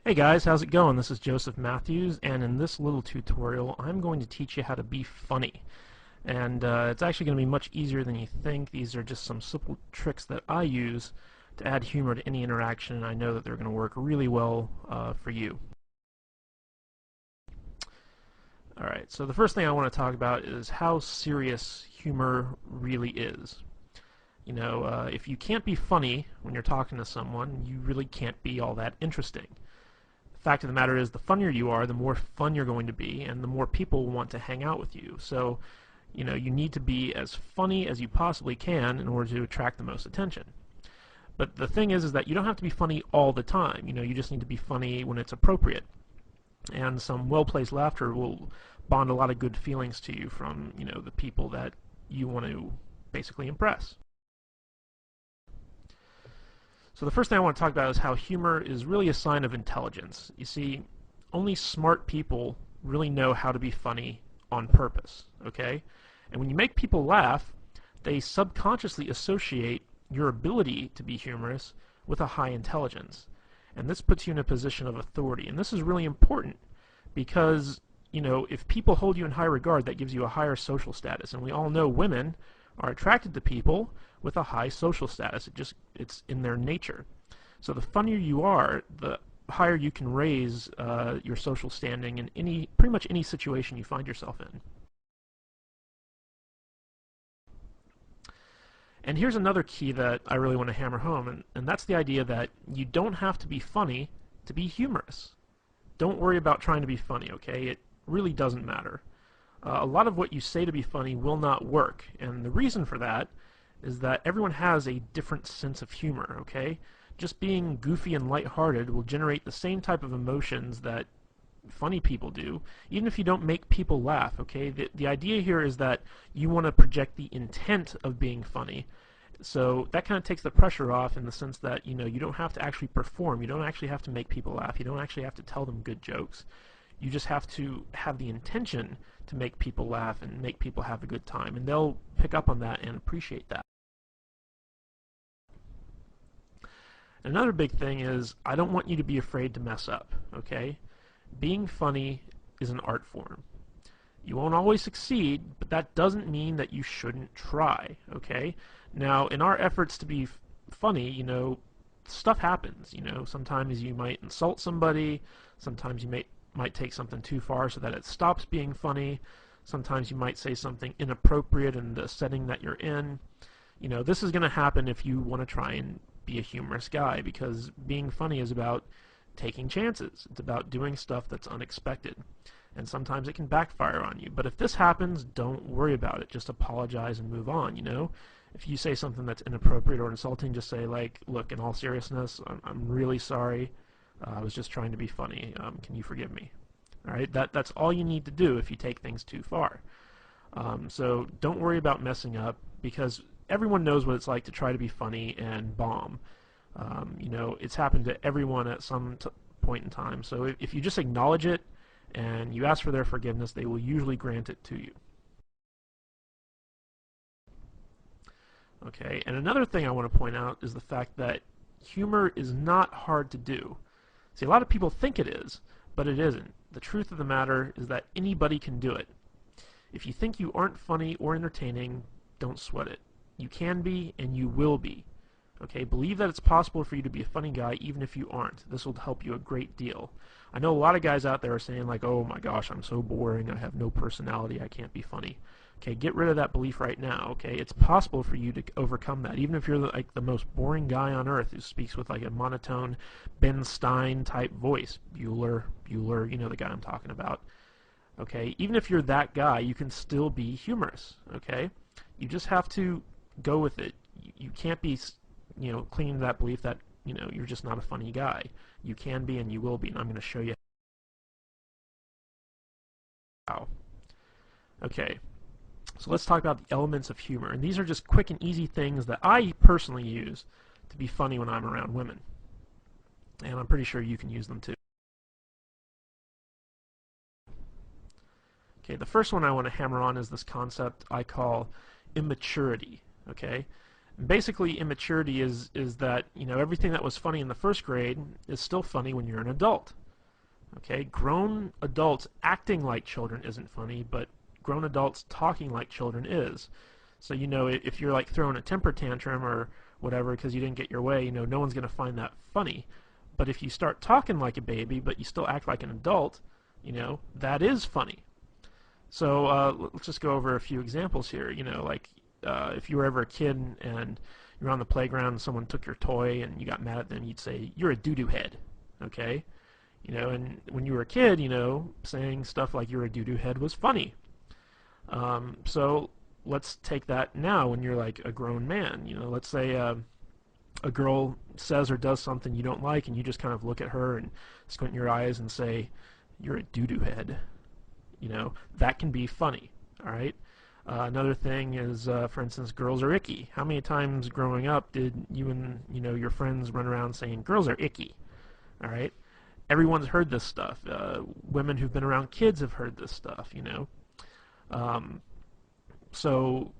Hey guys, how's it going? This is Joseph Matthews, and in this little tutorial I'm going to teach you how to be funny. And it's actually going to be much easier than you think. These are just some simple tricks that I use to add humor to any interaction, and I know that they're going to work really well for you. Alright, so the first thing I want to talk about is how serious humor really is. If you can't be funny when you're talking to someone, you really can't be all that interesting. Fact of the matter is, the funnier you are, the more fun you're going to be, and the more people will want to hang out with you. So, you need to be as funny as you possibly can in order to attract the most attention. But the thing is that you don't have to be funny all the time. You just need to be funny when it's appropriate. And some well-placed laughter will bond a lot of good feelings to you from, the people that you want to basically impress. So the first thing I want to talk about is how humor is really a sign of intelligence. You see, only smart people really know how to be funny on purpose, okay? And when you make people laugh, they subconsciously associate your ability to be humorous with a high intelligence. And this puts you in a position of authority. And this is really important because, if people hold you in high regard, that gives you a higher social status. And we all know women are attracted to people with a high social status. It's in their nature. So the funnier you are, the higher you can raise your social standing in pretty much any situation you find yourself in. And here's another key that I really want to hammer home, and that's the idea that you don't have to be funny to be humorous. Don't worry about trying to be funny, okay? It really doesn't matter. A lot of what you say to be funny will not work, and the reason for that is that everyone has a different sense of humor, okay? Just being goofy and lighthearted will generate the same type of emotions that funny people do, even if you don't make people laugh, okay? The idea here is that you want to project the intent of being funny. So that kind of takes the pressure off in the sense that, you don't have to actually perform. You don't actually have to make people laugh. You don't actually have to tell them good jokes. You just have to have the intention to make people laugh and make people have a good time, and they'll pick up on that and appreciate that. Another big thing is, I don't want you to be afraid to mess up, okay? Being funny is an art form. You won't always succeed, but that doesn't mean that you shouldn't try, okay? Now, in our efforts to be funny, stuff happens, sometimes you might insult somebody, sometimes you might take something too far so that it stops being funny, sometimes you might say something inappropriate in the setting that you're in. This is going to happen if you want to try and be a humorous guy, because being funny is about taking chances. It's about doing stuff that's unexpected. And sometimes it can backfire on you. But if this happens, don't worry about it. Just apologize and move on, If you say something that's inappropriate or insulting, just say, like, look, in all seriousness, I'm really sorry. I was just trying to be funny. Can you forgive me? All right, that's all you need to do if you take things too far. So don't worry about messing up, because everyone knows what it's like to try to be funny and bomb. It's happened to everyone at some point in time. So if you just acknowledge it and you ask for their forgiveness, they will usually grant it to you. Okay, and another thing I want to point out is the fact that humor is not hard to do. See, a lot of people think it is, but it isn't. The truth of the matter is that anybody can do it. If you think you aren't funny or entertaining, don't sweat it. You can be, and you will be. Okay, believe that it's possible for you to be a funny guy even if you aren't. This will help you a great deal. I know a lot of guys out there are saying, like, oh my gosh, I'm so boring, I have no personality, I can't be funny. Okay, get rid of that belief right now, okay? It's possible for you to overcome that, even if you're like the most boring guy on earth who speaks with like a monotone Ben Stein type voice. Bueller, the guy I'm talking about. Okay, even if you're that guy, you can still be humorous, okay? You just have to go with it. You can't be, clinging to that belief that, you're just not a funny guy. You can be and you will be, and I'm going to show you how. Okay, so let's talk about the elements of humor. And these are just quick and easy things that I personally use to be funny when I'm around women. And I'm pretty sure you can use them too. Okay, the first one I want to hammer on is this concept I call immaturity. Okay, Basically, immaturity is that, you know, everything that was funny in the first grade is still funny when you're an adult. Okay, grown adults acting like children isn't funny, but grown adults talking like children is. So, you know, if you're like throwing a temper tantrum or whatever because you didn't get your way, you know, no one's going to find that funny. But if you start talking like a baby, but you still act like an adult, you know, that is funny. So let's just go over a few examples here. You know, like if you were ever a kid and you're on the playground and someone took your toy and you got mad at them, you'd say, "You're a doo-doo head." Okay? You know, and when you were a kid, you know, saying stuff like "you're a doo-doo head" was funny. So let's take that now when you're like a grown man. You know, let's say a girl says or does something you don't like, and you just kind of look at her and squint your eyes and say, "You're a doo-doo head." You know, that can be funny. All right. Another thing is, for instance, girls are icky. How many times growing up did you and your friends run around saying girls are icky? All right. Everyone's heard this stuff. Women who've been around kids have heard this stuff. Um, so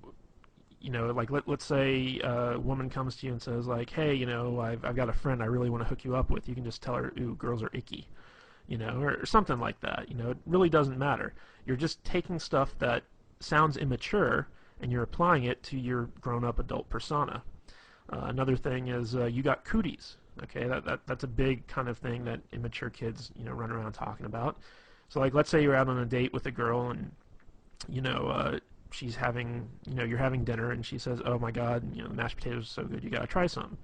like let's say a woman comes to you and says like, "Hey, I've got a friend I really want to hook you up with." You can just tell her, "Ooh, girls are icky," or something like that. It really doesn't matter. You're just taking stuff that sounds immature and you're applying it to your grown-up adult persona. Another thing is you got cooties. Okay, that's a big kind of thing that immature kids run around talking about. So like let's say you're out on a date with a girl and she's having you're having dinner and she says, "Oh my God, the mashed potatoes are so good, you gotta try some."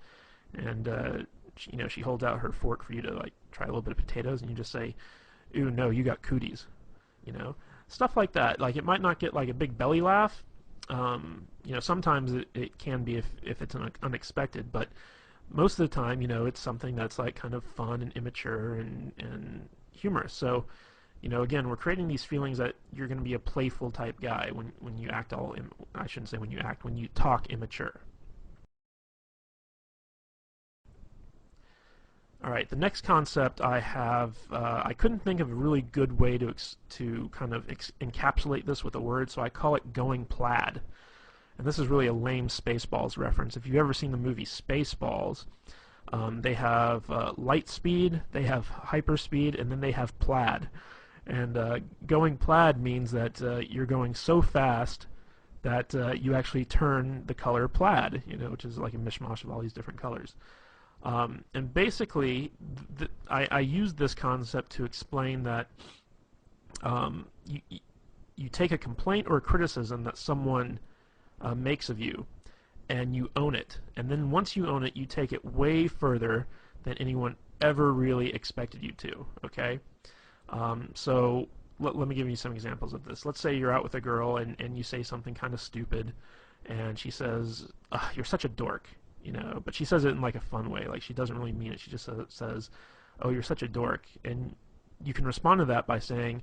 And she holds out her fork for you to like try a little bit of potatoes, and you just say, "Ooh, no, you got cooties." Stuff like that. Like it might not get like a big belly laugh. Sometimes it can be if it's unexpected, but most of the time, it's something that's like kind of fun and immature and humorous. So, again, we're creating these feelings that you're going to be a playful type guy when you act I shouldn't say when you act, when you talk immature. All right, the next concept I have, I couldn't think of a really good way to kind of encapsulate this with a word, so I call it going plaid. And this is really a lame Spaceballs reference. If you've ever seen the movie Spaceballs, they have light speed, they have hyperspeed, and then they have plaid. And going plaid means that you're going so fast that you actually turn the color plaid, which is like a mishmash of all these different colors. And basically, I use this concept to explain that you take a complaint or a criticism that someone makes of you, and you own it. And then once you own it, you take it way further than anyone ever really expected you to. Okay? So let me give you some examples of this. Let's say you're out with a girl and you say something kind of stupid, and she says, "You're such a dork." But she says it in like a fun way. Like she doesn't really mean it. She just says, "Oh, you're such a dork." And you can respond to that by saying,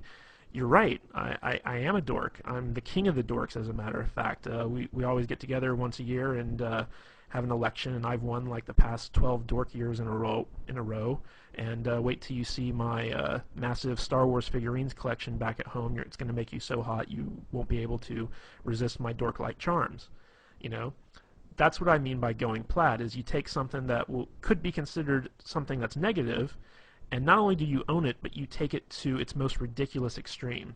"You're right. I am a dork. I'm the king of the dorks, as a matter of fact. We always get together once a year and have an election, and I've won like the past 12 dork years in a row. And wait till you see my massive Star Wars figurines collection back at home. It's going to make you so hot you won't be able to resist my dork-like charms." That's what I mean by going plaid, is you take something that could be considered something that's negative, and not only do you own it, but you take it to its most ridiculous extreme.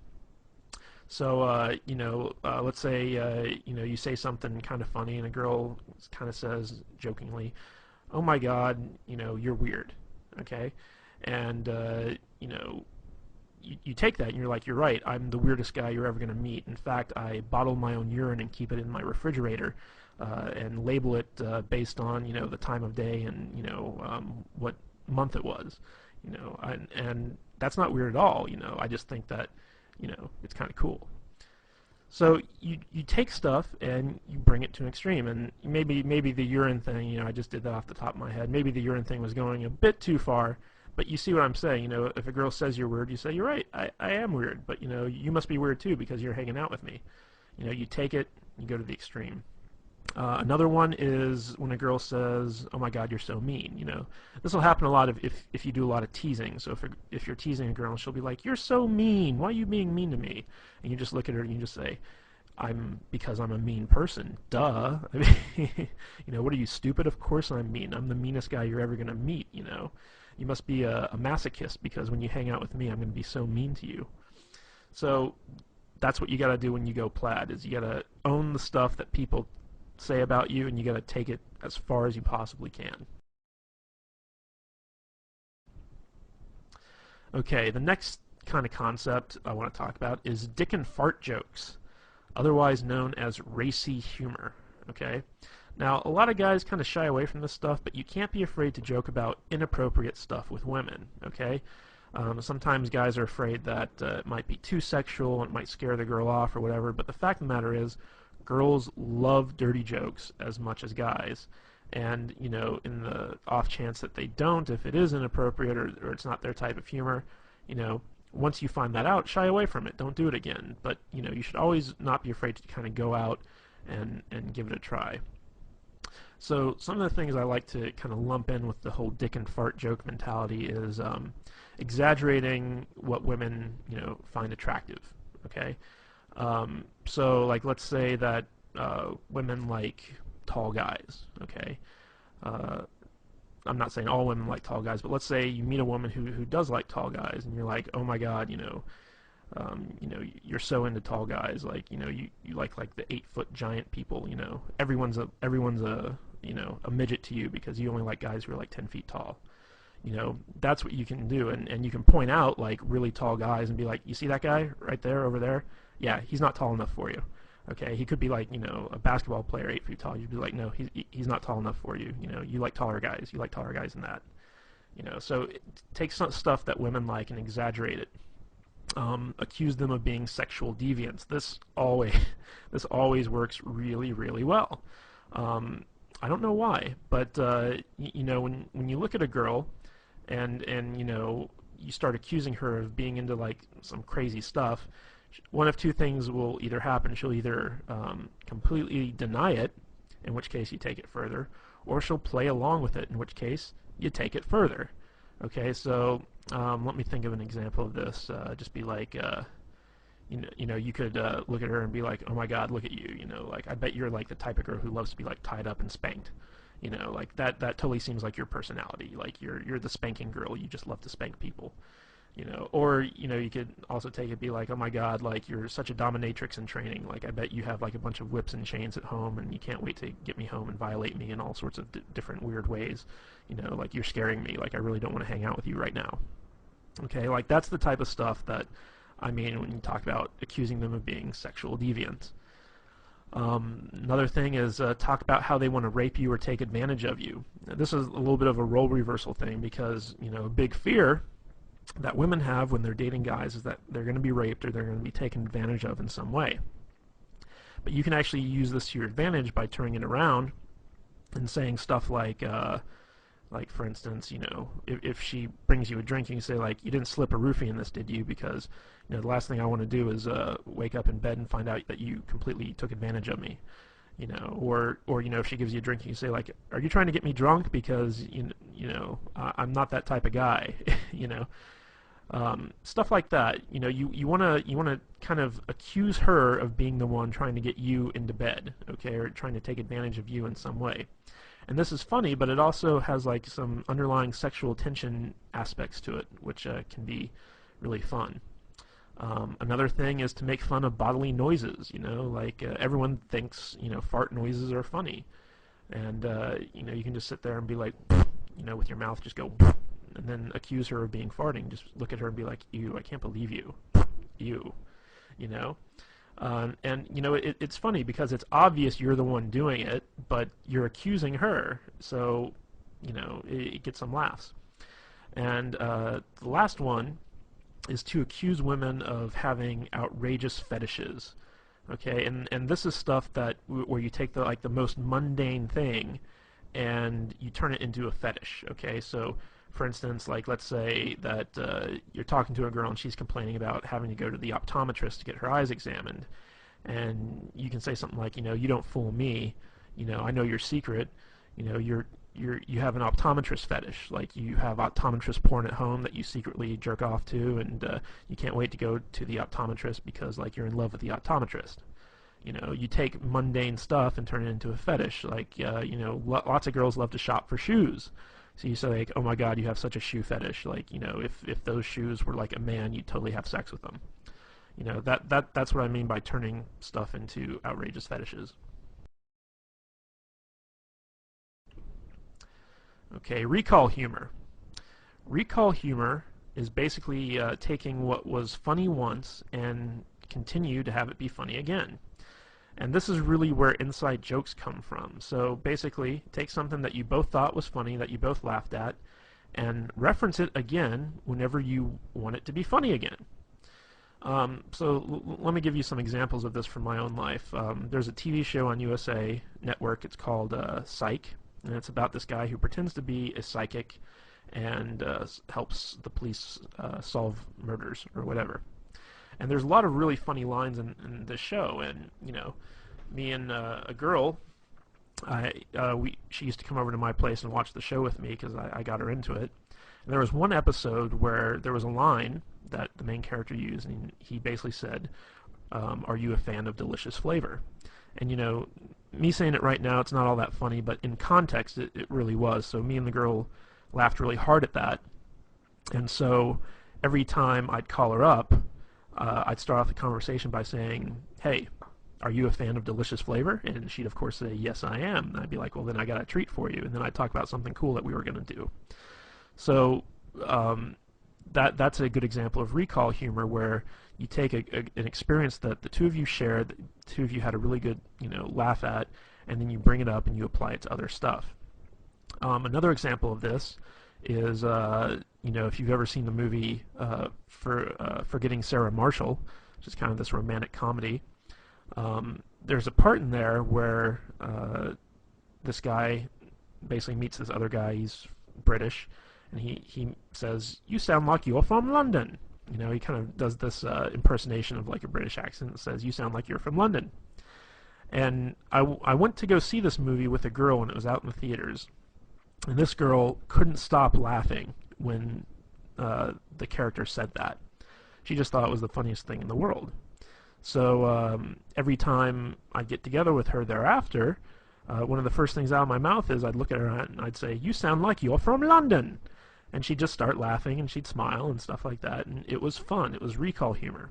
So, let's say, you say something kind of funny, and a girl kind of says jokingly, "Oh my God, you're weird." Okay? And, you take that and you're like, "You're right, I'm the weirdest guy you're ever going to meet. In fact, I bottle my own urine and keep it in my refrigerator and label it based on, the time of day and, what month it was." And that's not weird at all. I just think that, it's kind of cool. So you take stuff and you bring it to an extreme, and maybe the urine thing, I just did that off the top of my head. Maybe the urine thing was going a bit too far, but you see what I'm saying. If a girl says you're weird, you say, "You're right, I am weird, but you must be weird too because you're hanging out with me." You take it, you go to the extreme. Another one is when a girl says, "Oh my God, you're so mean." This will happen a lot if you do a lot of teasing. So if you're teasing a girl, she'll be like, "You're so mean. Why are you being mean to me?" And you just look at her and you just say, because I'm a mean person. Duh. I mean, what are you, stupid? Of course I'm mean. I'm the meanest guy you're ever gonna meet. You must be a masochist because when you hang out with me, I'm gonna be so mean to you. So that's what you gotta do when you go plaid. Is you gotta own the stuff that people say about you, and you gotta take it as far as you possibly can. Okay, the next kind of concept I want to talk about is dick and fart jokes, otherwise known as racy humor. Okay? Now, a lot of guys kind of shy away from this stuff, but you can't be afraid to joke about inappropriate stuff with women. Okay? Sometimes guys are afraid that it might be too sexual and it might scare the girl off or whatever, but the fact of the matter is, girls love dirty jokes as much as guys. And, in the off chance that they don't, if it is inappropriate or it's not their type of humor, you know, once you find that out, shy away from it. Don't do it again. But, you should always not be afraid to kind of go out and give it a try. So some of the things I like to kind of lump in with the whole dick and fart joke mentality is exaggerating what women, find attractive. Okay? So, like, let's say that women like tall guys. Okay? Uh, I'm not saying all women like tall guys, but let's say you meet a woman who does like tall guys, and you're like, oh my God, you're so into tall guys, like, you like the 8-foot giant people, everyone's a a midget to you because you only like guys who are like 10 feet tall. That's what you can do, and you can point out like really tall guys and be like, you see that guy right there over there? Yeah, he's not tall enough for you. Okay, he could be like, a basketball player 8 feet tall. You'd be like, no, he's not tall enough for you. You like taller guys. You like taller guys than that. So take some stuff that women like and exaggerate it. Accuse them of being sexual deviants. This always works really, really well. I don't know why, but when you look at a girl and you start accusing her of being into like some crazy stuff, one of two things will either happen. She'll either completely deny it, in which case you take it further, or she'll play along with it, in which case you take it further. Okay, so let me think of an example of this. Just be like, you could look at her and be like, oh my God, look at you. Like, I bet you're like the type of girl who loves to be like tied up and spanked. Like that totally seems like your personality. Like you're the spanking girl. You just love to spank people. Or you could also take it, be like, oh my God, like you're such a dominatrix in training. Like I bet you have like a bunch of whips and chains at home, and you can't wait to get me home and violate me in all sorts of different weird ways. Like you're scaring me. Like I really don't want to hang out with you right now. Okay, like that's the type of stuff that I mean when you talk about accusing them of being sexual deviants. Another thing is talk about how they want to rape you or take advantage of you. Now, this is a little bit of a role reversal thing because a big fear that women have when they're dating guys is that they're going to be raped or they're going to be taken advantage of in some way. But you can actually use this to your advantage by turning it around and saying stuff like for instance, if she brings you a drink and you say like, you didn't slip a roofie in this, did you? Because the last thing I want to do is wake up in bed and find out that you completely took advantage of me. Or if she gives you a drink and you say like, are you trying to get me drunk? Because I'm not that type of guy. Stuff like that. You wanna kind of accuse her of being the one trying to get you into bed, okay, or trying to take advantage of you in some way. And this is funny, but it also has like some underlying sexual tension aspects to it, which can be really fun. Another thing is to make fun of bodily noises. Like everyone thinks fart noises are funny, and you can just sit there and be like, with your mouth just go, and then accuse her of being farting. Just look at her and be like, ew, I can't believe you, ew, it's funny because it's obvious you're the one doing it, but you're accusing her, so it gets some laughs. And the last one is to accuse women of having outrageous fetishes. Okay, and this is stuff that where you take the most mundane thing and you turn it into a fetish. Okay, so for instance, like let's say that you're talking to a girl and she's complaining about having to go to the optometrist to get her eyes examined, and you can say something like, you don't fool me, I know your secret, you have an optometrist fetish, like you have optometrist porn at home that you secretly jerk off to, and you can't wait to go to the optometrist because like you're in love with the optometrist. You take mundane stuff and turn it into a fetish. Like, lots of girls love to shop for shoes. So you say, like, oh my God, you have such a shoe fetish. Like, if those shoes were like a man, you'd totally have sex with them. That's what I mean by turning stuff into outrageous fetishes. Okay, recall humor. Recall humor is basically taking what was funny once and continue to have it be funny again. And this is really where inside jokes come from. So basically, take something that you both thought was funny, that you both laughed at, and reference it again whenever you want it to be funny again. Let me give you some examples of this from my own life. There's a TV show on USA Network. It's called Psych, and it's about this guy who pretends to be a psychic and helps the police solve murders or whatever. And there's a lot of really funny lines in this show. And me and a girl, she used to come over to my place and watch the show with me because I got her into it. And there was one episode where there was a line that the main character used, and he basically said, "Are you a fan of delicious flavor?" And me saying it right now, it's not all that funny, but in context, it really was. So me and the girl laughed really hard at that. And so every time I'd call her up, I'd start off the conversation by saying, "Hey, are you a fan of delicious flavor?" And she'd of course say, "Yes, I am." And I'd be like, "Well, then I got a treat for you." And then I'd talk about something cool that we were going to do. So that's a good example of recall humor, where you take an experience that the two of you shared, the two of you had a really good laugh at, and then you bring it up and you apply it to other stuff. Another example of this is if you've ever seen the movie Forgetting Sarah Marshall, which is kind of this romantic comedy. There's a part in there where this guy basically meets this other guy. He's British, and he says, "You sound like you're from London." He kind of does this impersonation of like a British accent and says, "You sound like you're from London." And I went to go see this movie with a girl when it was out in the theaters. And this girl couldn't stop laughing when the character said that. She just thought it was the funniest thing in the world. So every time I'd get together with her thereafter, one of the first things out of my mouth is I'd look at her and I'd say, "You sound like you're from London." And she'd just start laughing and she'd smile and stuff like that. And it was fun. It was recall humor.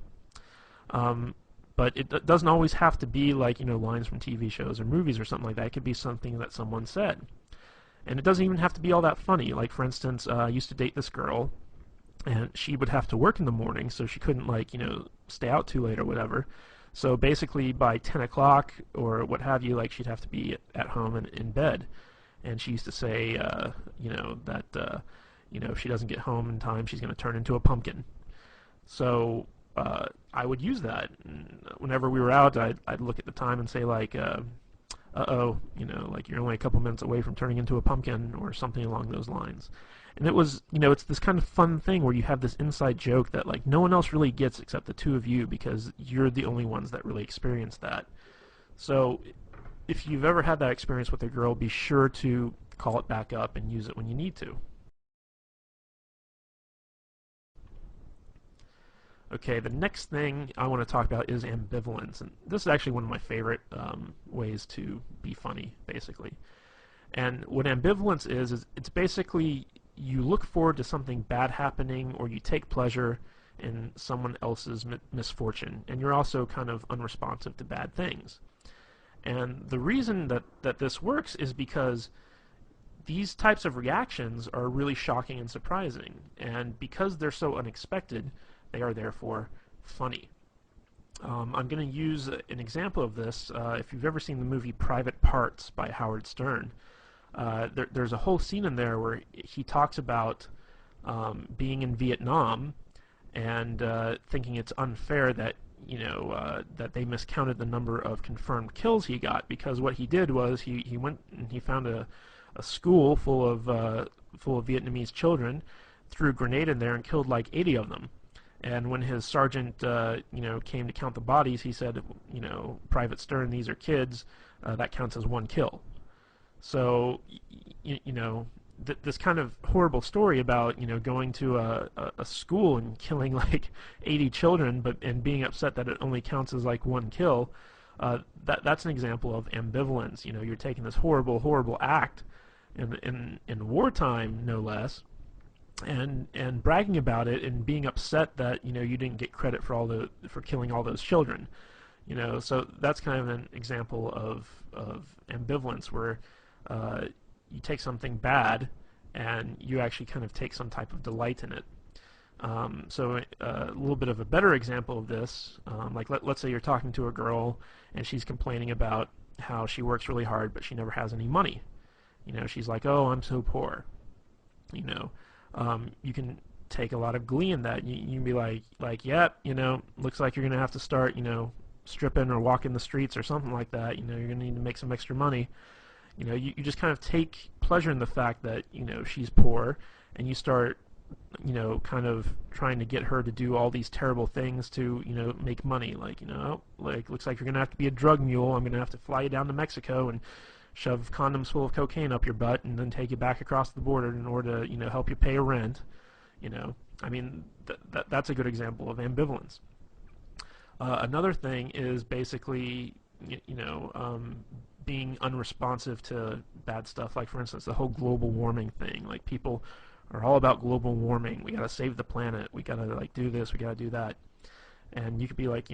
But it doesn't always have to be like, lines from TV shows or movies or something like that. It could be something that someone said. And it doesn't even have to be all that funny. Like, for instance, I used to date this girl, and she would have to work in the morning, so she couldn't, stay out too late or whatever. So basically, by 10 o'clock or what have you, she'd have to be at home and in bed. And she used to say, that, if she doesn't get home in time, she's going to turn into a pumpkin. So I would use that. And whenever we were out, I'd look at the time and say, uh-oh, you're only a couple minutes away from turning into a pumpkin or something along those lines. And it was, it's this kind of fun thing where you have this inside joke that no one else really gets except the two of you, because you're the only ones that really experience that. So if you've ever had that experience with a girl, be sure to call it back up and use it when you need to. Okay, the next thing I want to talk about is ambivalence, and this is actually one of my favorite ways to be funny, basically. And what ambivalence is it's basically you look forward to something bad happening, or you take pleasure in someone else's misfortune, and you're also kind of unresponsive to bad things. And the reason that this works is because these types of reactions are really shocking and surprising, and because they're so unexpected, they are therefore funny. I'm going to use an example of this. If you've ever seen the movie Private Parts by Howard Stern, there's a whole scene in there where he talks about being in Vietnam and thinking it's unfair that that they miscounted the number of confirmed kills he got, because what he did was he went and he found a school full of Vietnamese children, threw a grenade in there and killed like 80 of them. And when his sergeant, came to count the bodies, he said, Private Stern, these are kids. That counts as one kill. So, this kind of horrible story about, going to a school and killing like 80 children, and being upset that it only counts as like one kill, That's an example of ambivalence. You know, you're taking this horrible act in wartime, no less, and bragging about it and being upset that you didn't get credit for killing all those children. So that's kind of an example of ambivalence where you take something bad and you actually kind of take some type of delight in it. So a little bit of a better example of this, like let's say you're talking to a girl and she's complaining about how she works really hard but she never has any money. She's like, oh, I'm so poor. You can take a lot of glee in that. You can be like, yep, looks like you're gonna have to start, stripping or walking the streets or something like that. You're gonna need to make some extra money. You just kind of take pleasure in the fact that she's poor, and you start kind of trying to get her to do all these terrible things to make money. Like looks like you're gonna have to be a drug mule. I'm gonna have to fly you down to Mexico and shove condoms full of cocaine up your butt and then take you back across the border in order to help you pay a rent. I mean that's a good example of ambivalence. Another thing is basically being unresponsive to bad stuff, like for instance the whole global warming thing. Like people are all about global warming. We gotta save the planet. We gotta do this. We gotta do that. And you could be like,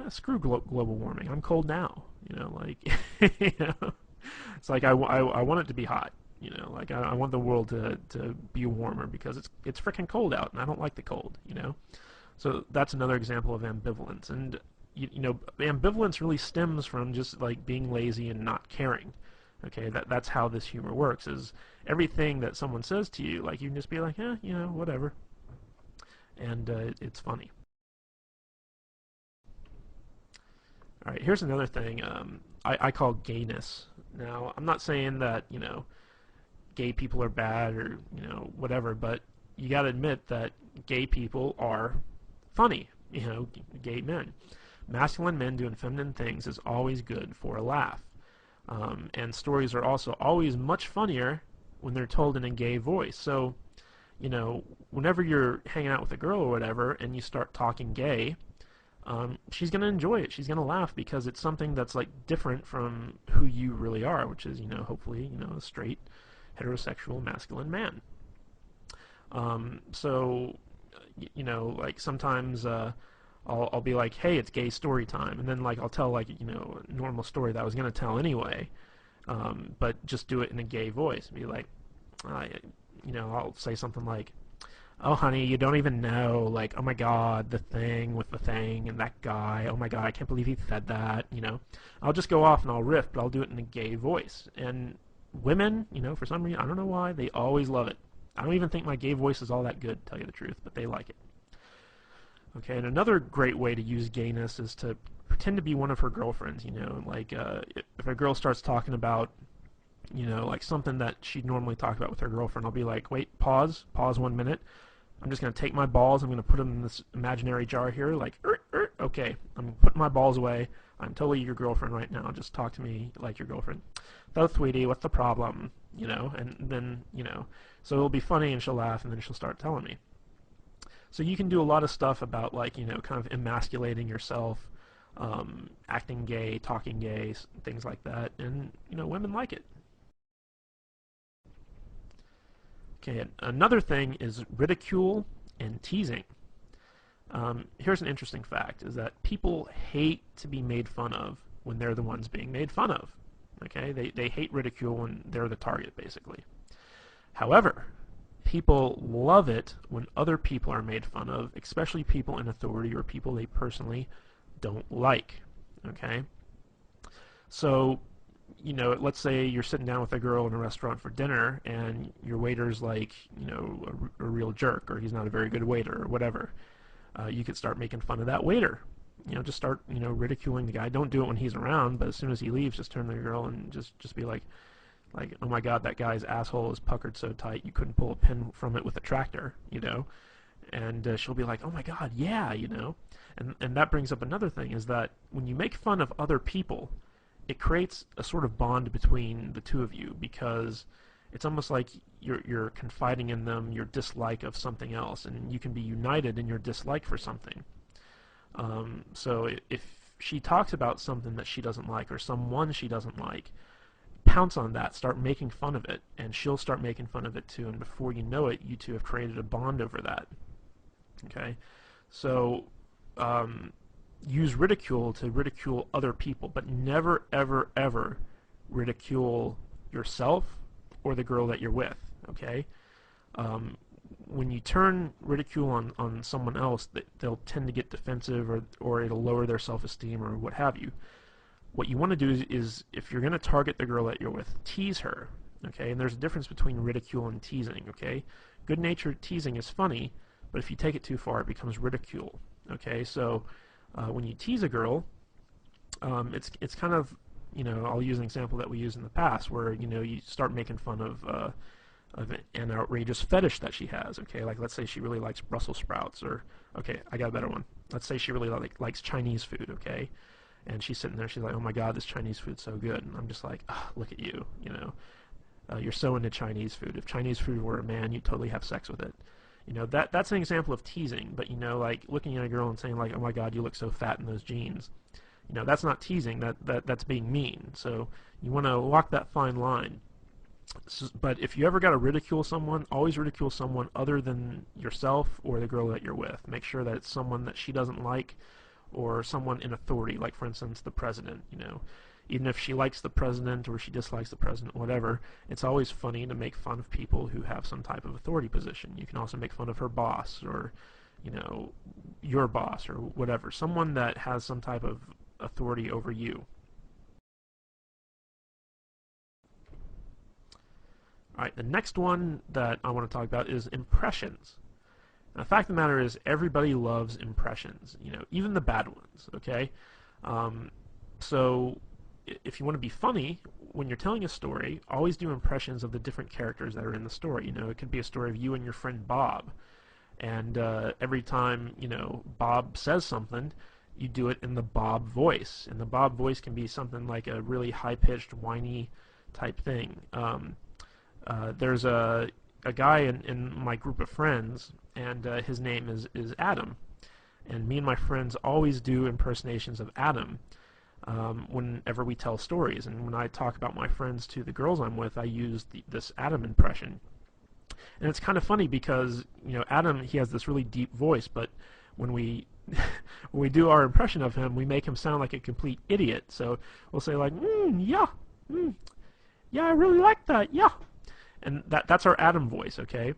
screw global warming. I'm cold now. It's like I want it to be hot. I want the world to be warmer because it's freaking cold out and I don't like the cold. So that's another example of ambivalence. And ambivalence really stems from just like being lazy and not caring. Okay, that's how this humor works. Is everything that someone says to you, like you can just be like, whatever, and it's funny. All right, here's another thing I call gayness. Now, I'm not saying that gay people are bad or whatever, but you got to admit that gay people are funny. Gay men, masculine men doing feminine things is always good for a laugh. And stories are also always much funnier when they're told in a gay voice. So, whenever you're hanging out with a girl or whatever, and you start talking gay, she's gonna enjoy it. She's gonna laugh because it's something that's like different from who you really are, which is hopefully a straight, heterosexual, masculine man. So, like sometimes I'll be like, hey, it's gay story time, and then like I'll tell like a normal story that I was gonna tell anyway, but just do it in a gay voice. Be like, I'll say something like, oh honey, you don't even know, like, oh my god, the thing with the thing and that guy, oh my god, I can't believe he said that. I'll just go off and I'll riff, but I'll do it in a gay voice. And women, for some reason, I don't know why, they always love it. I don't even think my gay voice is all that good, to tell you the truth, but they like it. Okay, and another great way to use gayness is to pretend to be one of her girlfriends. Like if a girl starts talking about like something that she'd normally talk about with her girlfriend, I'll be like, wait, pause 1 minute. I'm just going to take my balls, I'm going to put them in this imaginary jar here, like, okay, I'm putting my balls away, I'm totally your girlfriend right now, just talk to me like your girlfriend. So, sweetie, what's the problem? And then, so it'll be funny and she'll laugh and then she'll start telling me. So you can do a lot of stuff about like, kind of emasculating yourself, acting gay, talking gay, things like that, and, women like it. Okay, another thing is ridicule and teasing. Here's an interesting fact, is that people hate to be made fun of when they're the ones being made fun of. Okay, they hate ridicule when they're the target, basically. However, people love it when other people are made fun of, especially people in authority or people they personally don't like. Okay, so let's say you're sitting down with a girl in a restaurant for dinner and your waiter's like, a real jerk, or he's not a very good waiter, or whatever. You could start making fun of that waiter. Just start, ridiculing the guy. Don't do it when he's around, but as soon as he leaves, just turn to the girl and just be like, oh my god, that guy's asshole is puckered so tight you couldn't pull a pin from it with a tractor, And she'll be like, oh my god, yeah, And that brings up another thing, is that when you make fun of other people, it creates a sort of bond between the two of you, because it's almost like you're confiding in them your dislike of something else, and you can be united in your dislike for something. So if she talks about something that she doesn't like or someone she doesn't like, pounce on that, start making fun of it, and she'll start making fun of it too, and before you know it, you two have created a bond over that. Okay? So, use ridicule to ridicule other people, but never, ever, ever ridicule yourself or the girl that you're with. Okay? When you turn ridicule on someone else, they'll tend to get defensive, or it'll lower their self-esteem or what have you. What you want to do is, if you're going to target the girl that you're with, tease her. Okay? And there's a difference between ridicule and teasing. Okay? Good-natured teasing is funny, but if you take it too far, it becomes ridicule. Okay? So when you tease a girl, it's kind of, I'll use an example that we used in the past, where you start making fun of an outrageous fetish that she has. Okay, like let's say she really likes Brussels sprouts, or okay, I got a better one. Let's say she really likes Chinese food. Okay, and she's sitting there, she's like, oh my God, this Chinese food's so good, and I'm just like, oh, look at you, you're so into Chinese food. If Chinese food were a man, you'd totally have sex with it. That's an example of teasing. But like looking at a girl and saying like, oh my God, you look so fat in those jeans. That's not teasing. That's being mean. So you want to walk that fine line. But if you ever got to ridicule someone, always ridicule someone other than yourself or the girl that you're with. Make sure that it's someone that she doesn't like, or someone in authority, like for instance the president. Even if she likes the president or she dislikes the president, whatever, it's always funny to make fun of people who have some type of authority position. You can also make fun of her boss, or your boss, or whatever, someone that has some type of authority over you. Alright, the next one that I want to talk about is impressions. Now, the fact of the matter is, everybody loves impressions, even the bad ones, okay? So, if you want to be funny, when you're telling a story, always do impressions of the different characters that are in the story. It could be a story of you and your friend Bob, and every time, Bob says something, you do it in the Bob voice. And the Bob voice can be something like a really high-pitched, whiny type thing. There's a guy in my group of friends, and his name is Adam. And me and my friends always do impersonations of Adam whenever we tell stories. And when I talk about my friends to the girls I'm with, I use this Adam impression. And it's kind of funny because, Adam, he has this really deep voice, but when we when we do our impression of him, we make him sound like a complete idiot. So we'll say like, yeah, yeah, I really like that, yeah. And that's our Adam voice, okay?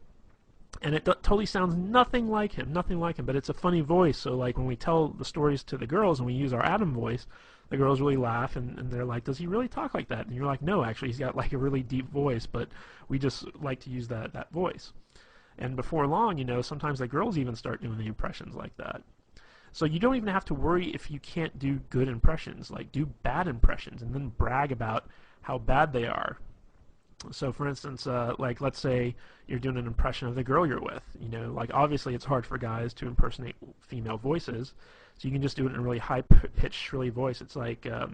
And it totally sounds nothing like him, but it's a funny voice. So like when we tell the stories to the girls and we use our Adam voice, the girls really laugh, and they're like, does he really talk like that? And you're like, no, actually, he's got like a really deep voice, but we just like to use that voice. And before long, sometimes the girls even start doing the impressions like that. So you don't even have to worry if you can't do good impressions. Like, do bad impressions and then brag about how bad they are. So for instance, like let's say you're doing an impression of the girl you're with. Like obviously it's hard for guys to impersonate female voices, so you can just do it in a really high-pitched, shrilly voice. It's like, oh,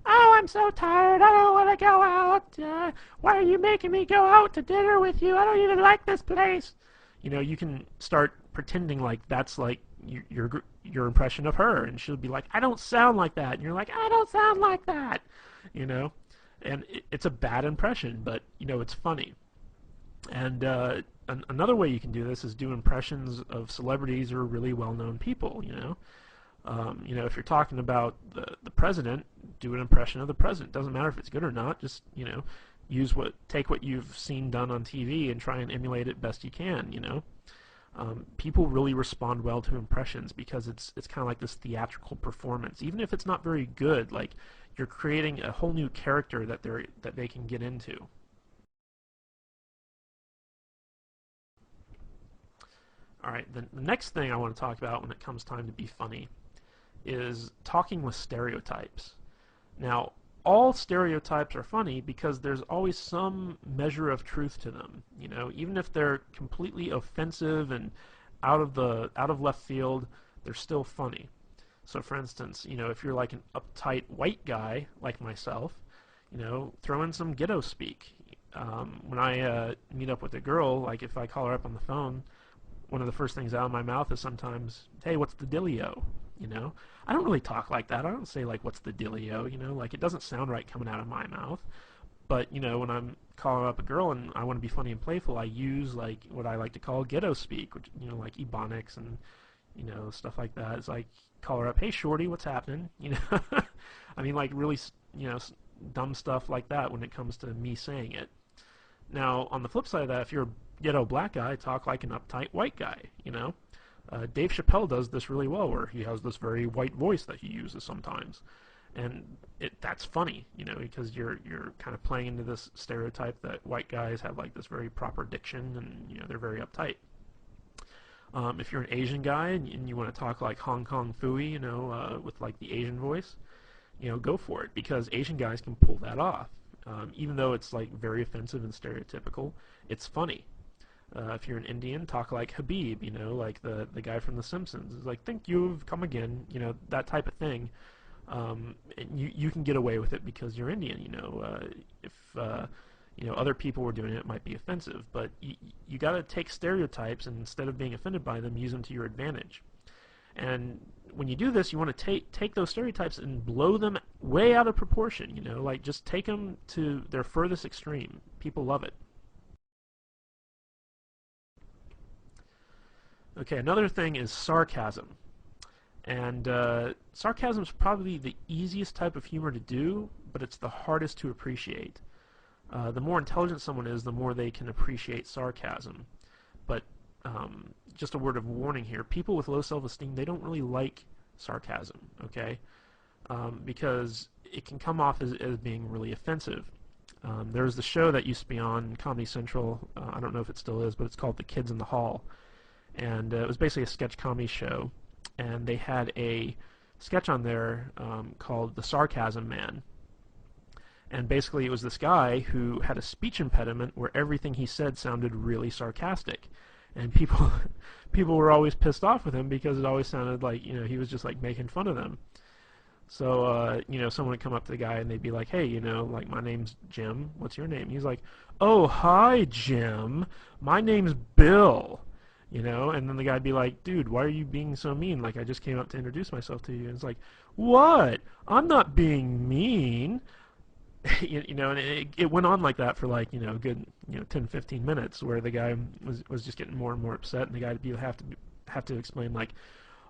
I'm so tired, I don't want to go out. Why are you making me go out to dinner with you? I don't even like this place. You can start pretending like that's like your impression of her, and she'll be like, I don't sound like that. And you're like, I don't sound like that. And it's a bad impression, but it's funny. And another way you can do this is do impressions of celebrities or really well-known people. If you're talking about the president, do an impression of the president. Doesn't matter if it's good or not. Just take what you've seen done on TV and try and emulate it best you can. People really respond well to impressions because it's kind of like this theatrical performance. Even if it's not very good, like you're creating a whole new character that they can get into. All right, the next thing I want to talk about when it comes time to be funny is talking with stereotypes. Now, all stereotypes are funny because there's always some measure of truth to them. Even if they're completely offensive and out of left field, they're still funny. So, for instance, if you're like an uptight white guy like myself, throw in some ghetto speak. When I meet up with a girl, like if I call her up on the phone, one of the first things out of my mouth is sometimes, "Hey, what's the dealio?" you know. I don't really talk like that. I don't say like, what's the dealio, you know, like it doesn't sound right coming out of my mouth. But, you know, when I'm calling up a girl and I want to be funny and playful, I use like what I like to call ghetto speak, which, you know, like ebonics and, you know, stuff like that. It's like, call her up, hey shorty, what's happening? You know, I mean, like really, you know, dumb stuff like that when it comes to me saying it. Now, on the flip side of that, if you're a ghetto black guy, talk like an uptight white guy, you know. Dave Chappelle does this really well, where he has this very white voice that he uses sometimes, and that's funny, you know, because you're kind of playing into this stereotype that white guys have like this very proper diction, and you know they're very uptight. If you're an Asian guy and you want to talk like Hong Kong Phooey, you know, with like the Asian voice, you know, go for it, because Asian guys can pull that off. Even though it's like very offensive and stereotypical, it's funny. If you're an Indian, talk like Habib, you know, like the guy from The Simpsons. It's like, thank you've come again, you know, that type of thing. And you can get away with it because you're Indian, you know. If you know other people were doing it, it might be offensive, but you got to take stereotypes and instead of being offended by them, use them to your advantage. And when you do this, you want to take those stereotypes and blow them way out of proportion, you know, like just take them to their furthest extreme. People love it. Okay, another thing is sarcasm. And sarcasm is probably the easiest type of humor to do, but it's the hardest to appreciate. The more intelligent someone is, the more they can appreciate sarcasm. But just a word of warning here, people with low self-esteem, they don't really like sarcasm, okay? Because it can come off as being really offensive. There was the show that used to be on Comedy Central, I don't know if it still is, but it's called The Kids in the Hall. And it was basically a sketch comedy show. And they had a sketch on there called The Sarcasm Man. And basically it was this guy who had a speech impediment where everything he said sounded really sarcastic. And people people were always pissed off with him because it always sounded like, you know, he was just like making fun of them. So, you know, someone would come up to the guy and they'd be like, hey, you know, like, my name's Jim. What's your name? He's like, oh, hi, Jim. My name's Bill. You know, and then the guy'd be like, dude, why are you being so mean? Like, I just came up to introduce myself to you. And it's like, what? I'm not being mean. You know, and it went on like that for like, you know, a good, you know, 10, 15 minutes where the guy was just getting more and more upset, and the guy would have to explain like,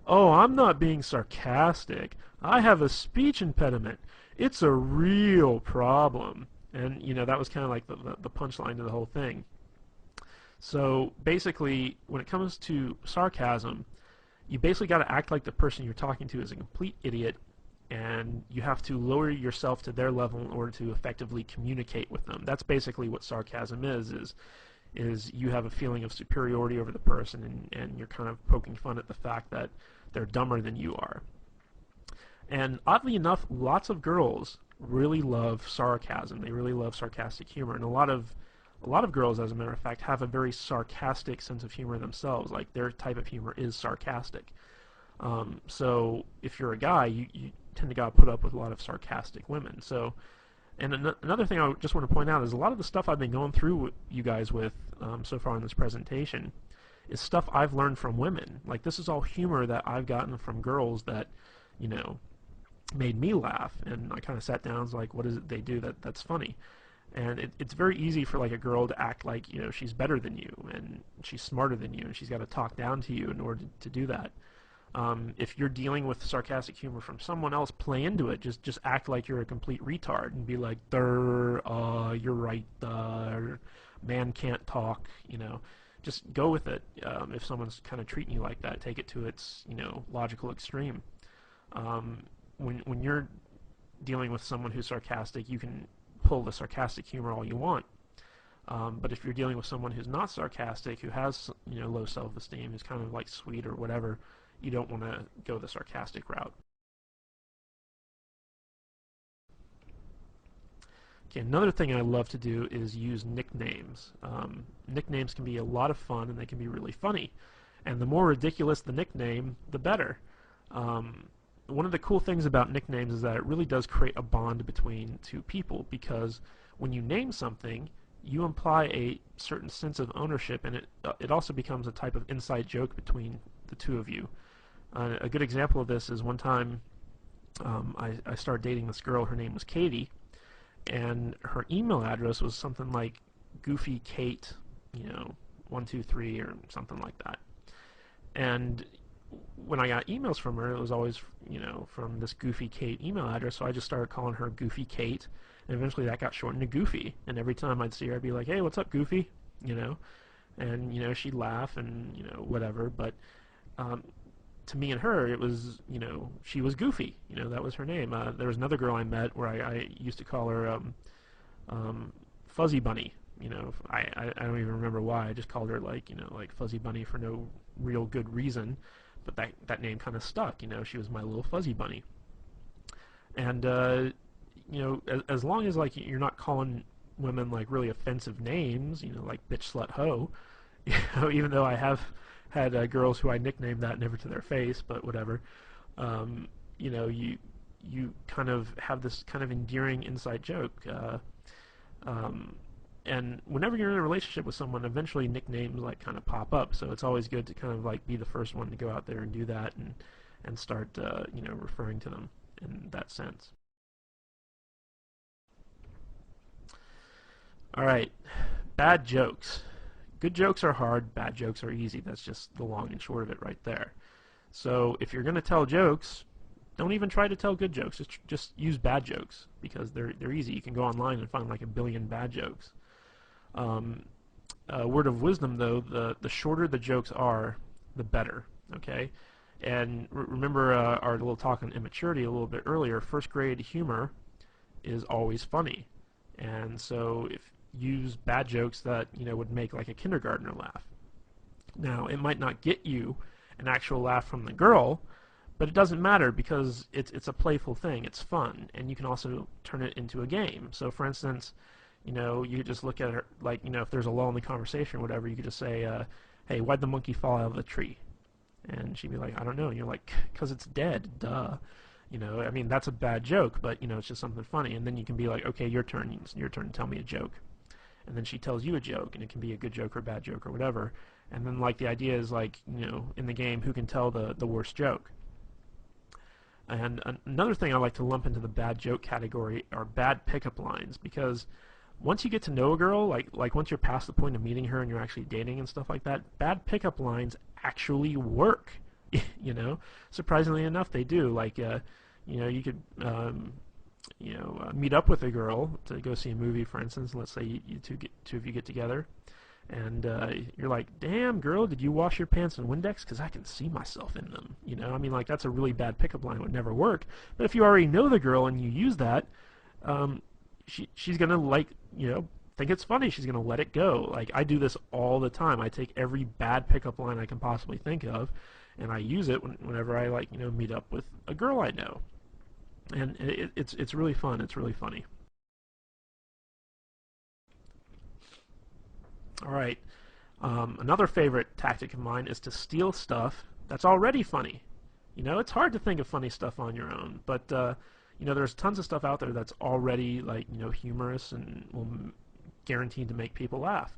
oh, I'm not being sarcastic. I have a speech impediment. It's a real problem. And, you know, that was kind of like the punchline to the whole thing. So basically, when it comes to sarcasm, you basically got to act like the person you're talking to is a complete idiot, and you have to lower yourself to their level in order to effectively communicate with them. That's basically what sarcasm is you have a feeling of superiority over the person, and you're kind of poking fun at the fact that they're dumber than you are. And oddly enough, lots of girls really love sarcasm. They really love sarcastic humor, and a lot of girls, as a matter of fact, have a very sarcastic sense of humor themselves. Like, their type of humor is sarcastic. So if you're a guy, you tend to gotta put up with a lot of sarcastic women. So, and another thing I just want to point out is a lot of the stuff I've been going through with you guys with so far in this presentation is stuff I've learned from women. Like, this is all humor that I've gotten from girls that, you know, made me laugh. And I kind of sat down and was like, what is it they do that's funny? And it's very easy for like a girl to act like, you know, she's better than you and she's smarter than you, and she's got to talk down to you in order to do that. If you're dealing with sarcastic humor from someone else, play into it. Just act like you're a complete retard and be like, you're right, man can't talk, you know. Just go with it. If someone's kind of treating you like that, take it to its, you know, logical extreme. When you're dealing with someone who's sarcastic, you can pull the sarcastic humor all you want. But if you're dealing with someone who's not sarcastic, who has, you know, low self-esteem, who's kind of like sweet or whatever, you don't want to go the sarcastic route. Okay, another thing I love to do is use nicknames. Nicknames can be a lot of fun, and they can be really funny. And the more ridiculous the nickname, the better. One of the cool things about nicknames is that it really does create a bond between two people, because when you name something, you imply a certain sense of ownership, and it also becomes a type of inside joke between the two of you. A good example of this is one time I started dating this girl. Her name was Katie, and her email address was something like Goofy Kate, 123 or something like that. And when I got emails from her, it was always, from this Goofy Kate email address, so I just started calling her Goofy Kate, and eventually that got shortened to Goofy. And every time I'd see her, I'd be like, hey, what's up, Goofy? You know? And, she'd laugh and, whatever, but um, to me and her, it was, she was Goofy. That was her name. There was another girl I met where I used to call her Fuzzy Bunny. I don't even remember why. I just called her like Fuzzy Bunny for no real good reason, but that name kind of stuck. She was my little Fuzzy Bunny. And as long as like you're not calling women like really offensive names, like bitch, slut, hoe, even though I have had girls who I nicknamed that never to their face, but whatever. You kind of have this kind of endearing inside joke. Um, and whenever you're in a relationship with someone, eventually nicknames like kind of pop up. So it's always good to kind of like be the first one to go out there and do that and start referring to them in that sense. All right, bad jokes. Good jokes are hard, bad jokes are easy. That's just the long and short of it right there. So if you're going to tell jokes, don't even try to tell good jokes. Just use bad jokes because they're easy. You can go online and find like a billion bad jokes. Um, Word of wisdom though, the shorter the jokes are, the better. Okay, and remember our little talk on immaturity a little bit earlier. First grade humor is always funny, and so if use bad jokes that would make like a kindergartner laugh. Now it might not get you an actual laugh from the girl, but it doesn't matter because it's a playful thing. It's fun, and you can also turn it into a game. So, for instance, you could just look at her like if there's a lull in the conversation or whatever, you could just say, "Hey, why'd the monkey fall out of the tree?" And she'd be like, "I don't know." And you're like, "'Cause it's dead, duh." I mean that's a bad joke, but it's just something funny. And then you can be like, "Okay, your turn. It's your turn to tell me a joke." And then she tells you a joke, and it can be a good joke or a bad joke or whatever. And then like the idea is like in the game, who can tell the worst joke. And another thing I like to lump into the bad joke category are bad pickup lines, because once you get to know a girl, like once you're past the point of meeting her and you're actually dating and stuff like that, bad pickup lines actually work. Surprisingly enough, they do. Like you could meet up with a girl to go see a movie, for instance. Let's say you two of you get together, and you're like, "Damn, girl, did you wash your pants in Windex? Because I can see myself in them." I mean, like that's a really bad pickup line. It would never work. But if you already know the girl and you use that, um, she's gonna think it's funny. She's gonna let it go. Like I do this all the time. I take every bad pickup line I can possibly think of, and I use it whenever I meet up with a girl I know, and it's really fun. It's really funny. All right. Another favorite tactic of mine is to steal stuff that's already funny. It's hard to think of funny stuff on your own, but there's tons of stuff out there that's already humorous and will guaranteed to make people laugh.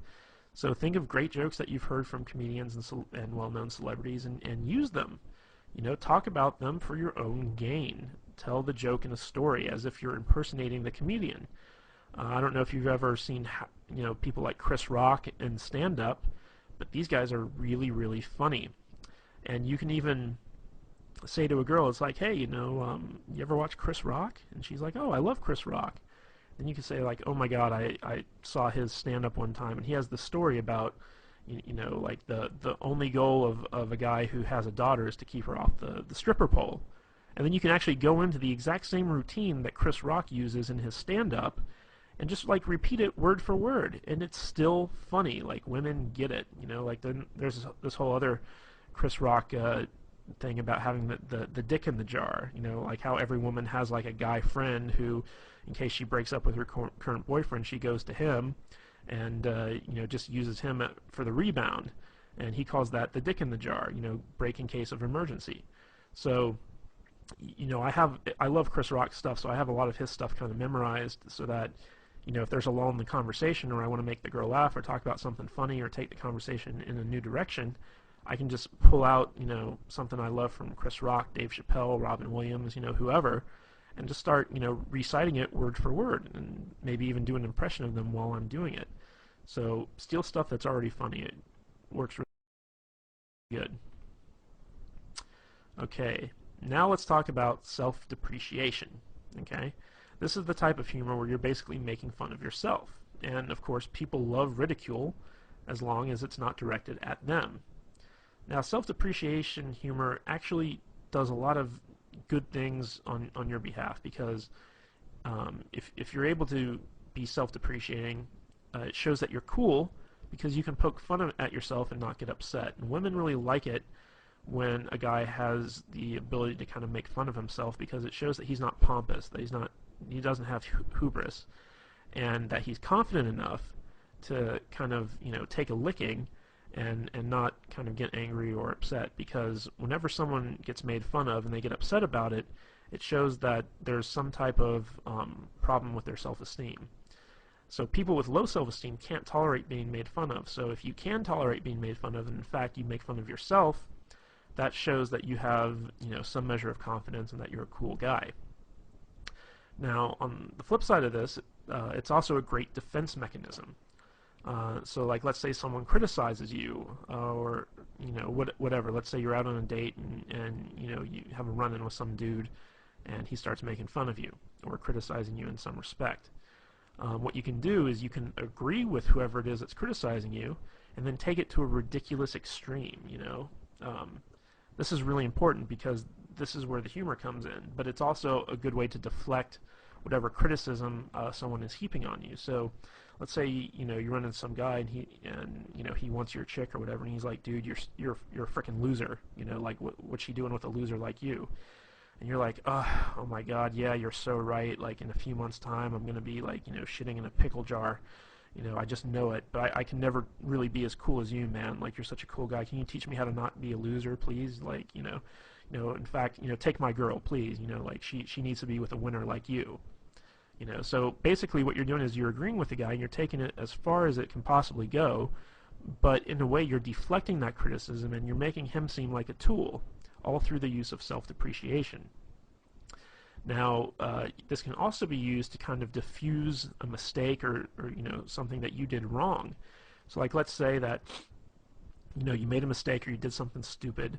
So think of great jokes that you've heard from comedians and well-known celebrities and use them. Talk about them for your own gain. Tell the joke in a story as if you're impersonating the comedian. I don't know if you've ever seen people like Chris Rock in stand-up, but these guys are really, really funny. And you can even say to a girl, it's like, "Hey, you ever watch Chris Rock?" And she's like, "Oh, I love Chris Rock." Then you can say like, "Oh my God, I saw his stand-up one time, and he has this story about like the only goal of a guy who has a daughter is to keep her off the stripper pole." And then you can actually go into the exact same routine that Chris Rock uses in his stand-up and just like repeat it word for word, and it's still funny. Like women get it. Like then there's this whole other Chris Rock thing about having the dick in the jar. Like how every woman has like a guy friend who, in case she breaks up with her current boyfriend, she goes to him and just uses him for the rebound, and he calls that the dick in the jar. Break in case of emergency. So I love Chris Rock stuff, so I have a lot of his stuff kind of memorized so that if there's a lull in the conversation or I want to make the girl laugh or talk about something funny or take the conversation in a new direction, I can just pull out, something I love from Chris Rock, Dave Chappelle, Robin Williams, whoever, and just start, reciting it word for word, and maybe even do an impression of them while I'm doing it. So steal stuff that's already funny. It works really good. Okay, now let's talk about self-depreciation. Okay, this is the type of humor where you're basically making fun of yourself. And of course, people love ridicule as long as it's not directed at them. Now, self-depreciation humor actually does a lot of good things on your behalf, because if you're able to be self-depreciating, it shows that you're cool, because you can poke fun at yourself and not get upset. And women really like it when a guy has the ability to kind of make fun of himself, because it shows that he's not pompous, that he doesn't have hubris, and that he's confident enough to kind of take a licking and not kind of get angry or upset. Because whenever someone gets made fun of and they get upset about it, it shows that there's some type of problem with their self-esteem. So people with low self-esteem can't tolerate being made fun of. So if you can tolerate being made fun of, and in fact you make fun of yourself, that shows that you have some measure of confidence and that you're a cool guy. Now, on the flip side of this, it's also a great defense mechanism. So, like, let's say someone criticizes you, or whatever. Let's say you're out on a date and you have a run-in with some dude, and he starts making fun of you or criticizing you in some respect. What you can do is you can agree with whoever it is that's criticizing you, and then take it to a ridiculous extreme. This is really important, because this is where the humor comes in, but it's also a good way to deflect whatever criticism someone is heaping on you. So let's say you run into some guy and he wants your chick or whatever, and he's like, dude, you're a freaking loser, like what's she doing with a loser like you? And you're like, oh my god, yeah, you're so right, like in a few months time I'm gonna be like shitting in a pickle jar. I just know it, but I can never really be as cool as you, man. Like, you're such a cool guy. Can you teach me how to not be a loser, please? Like, in fact, take my girl, please. Like, she needs to be with a winner like you. So basically what you're doing is you're agreeing with the guy, and you're taking it as far as it can possibly go, but in a way you're deflecting that criticism, and you're making him seem like a tool, all through the use of self-depreciation. Now, this can also be used to kind of diffuse a mistake or something that you did wrong. So, like, let's say that you made a mistake or you did something stupid.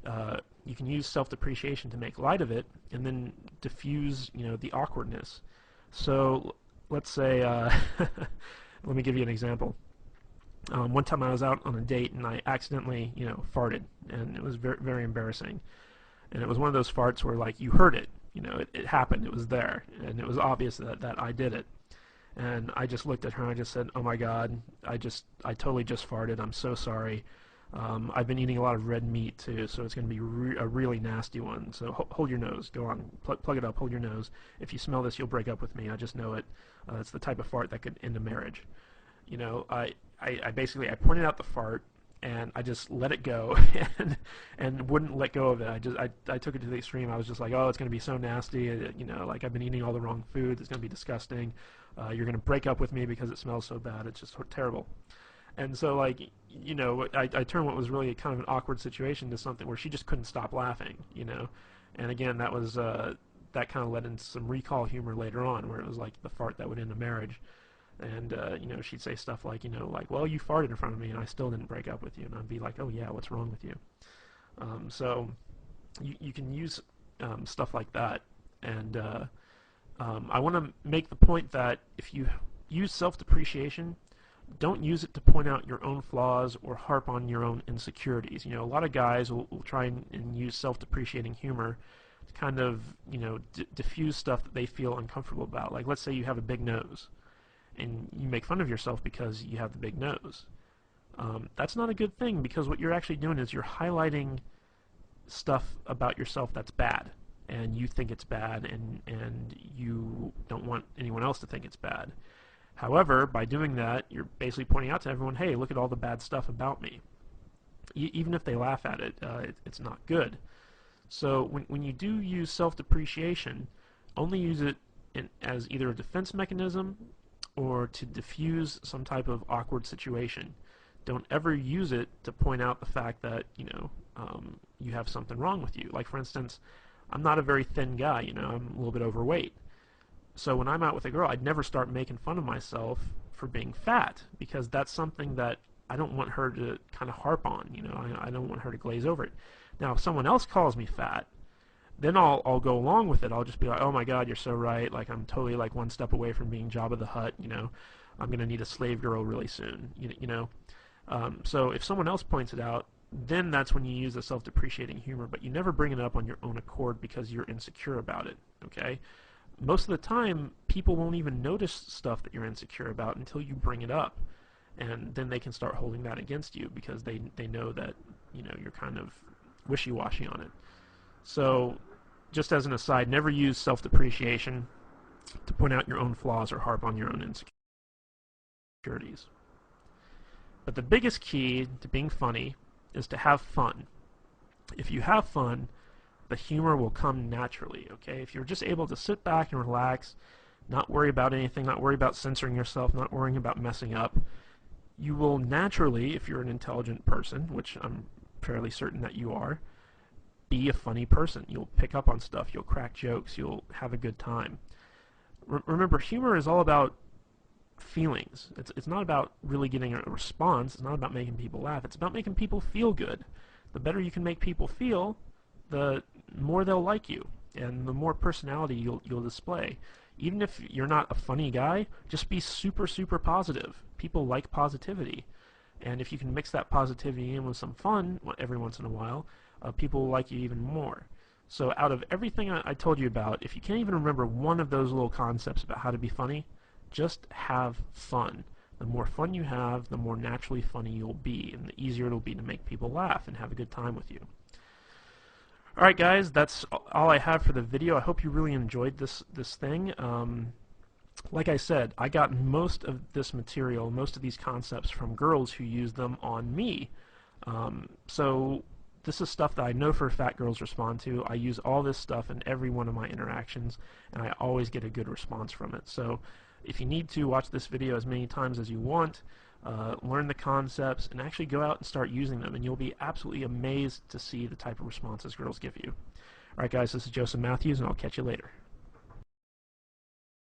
You can use self-depreciation to make light of it and then diffuse the awkwardness. So, let's say let me give you an example. One time I was out on a date and I accidentally farted, and it was very, very embarrassing. And it was one of those farts where, like, you heard it. It happened. It was there, and it was obvious that I did it. And I just looked at her and I just said, "Oh my God, I totally just farted. I'm so sorry. I've been eating a lot of red meat too, so it's going to be a really nasty one. So hold your nose. Go on, plug it up. Hold your nose. If you smell this, you'll break up with me. I just know it. It's the type of fart that could end a marriage." I basically pointed out the fart, and I just let it go and wouldn't let go of it. I took it to the extreme. I was just like, oh, it's going to be so nasty. Like, I've been eating all the wrong foods. It's going to be disgusting. You're going to break up with me because it smells so bad. It's just terrible. And so, like, I turned what was really kind of an awkward situation to something where she just couldn't stop laughing, And again, that was that kind of led into some recall humor later on, where it was like the fart that would end a marriage. And, she'd say stuff like, well, you farted in front of me and I still didn't break up with you. And I'd be like, oh, yeah, what's wrong with you? So you can use stuff like that. And I want to make the point that if you use self-depreciation, don't use it to point out your own flaws or harp on your own insecurities. A lot of guys will try and use self-depreciating humor to kind of, diffuse stuff that they feel uncomfortable about. Like, let's say you have a big nose, and you make fun of yourself because you have the big nose. That's not a good thing, because what you're actually doing is you're highlighting stuff about yourself that's bad, and you think it's bad, and you don't want anyone else to think it's bad. However, by doing that, you're basically pointing out to everyone, hey, look at all the bad stuff about me. Even if they laugh at it, it's not good. So when you do use self-depreciation, only use it as either a defense mechanism or to diffuse some type of awkward situation. don't ever use it to point out the fact that, you have something wrong with you. Like, for instance, I'm not a very thin guy, I'm a little bit overweight. So when I'm out with a girl, I'd never start making fun of myself for being fat, because that's something that I don't want her to kind of harp on, I don't want her to glaze over it. Now, if someone else calls me fat, then I'll go along with it. I'll just be like, oh my God, you're so right. Like, I'm totally like one step away from being Jabba the Hutt, I'm going to need a slave girl really soon, So if someone else points it out, then that's when you use the self-depreciating humor, but you never bring it up on your own accord because you're insecure about it, okay? Most of the time, people won't even notice stuff that you're insecure about until you bring it up, and then they can start holding that against you because they know that, you're kind of wishy-washy on it. So, just as an aside, never use self-depreciation to point out your own flaws or harp on your own insecurities. But the biggest key to being funny is to have fun. If you have fun, the humor will come naturally, okay? If you're just able to sit back and relax, not worry about anything, not worry about censoring yourself, not worrying about messing up, you will naturally, if you're an intelligent person, which I'm fairly certain that you are, be a funny person. You'll pick up on stuff, you'll crack jokes, you'll have a good time. Remember, humor is all about feelings. It's not about really getting a response. It's not about making people laugh. It's about making people feel good. The better you can make people feel, the more they'll like you, and the more personality you'll display. Even if you're not a funny guy, just be super, super positive. People like positivity. And if you can mix that positivity in with some fun every once in a while, people will like you even more. So out of everything I told you about, if you can't even remember one of those little concepts about how to be funny, just have fun. The more fun you have, the more naturally funny you'll be, and the easier it'll be to make people laugh and have a good time with you. Alright guys, that's all I have for the video. I hope you really enjoyed this thing. Like I said, I got most of this material, most of these concepts from girls who use them on me. So this is stuff that I know for a fact girls respond to. I use all this stuff in every one of my interactions, and I always get a good response from it. So if you need to, watch this video as many times as you want, learn the concepts, and actually go out and start using them, and you'll be absolutely amazed to see the type of responses girls give you. Alright guys, this is Joseph Matthews, and I'll catch you later.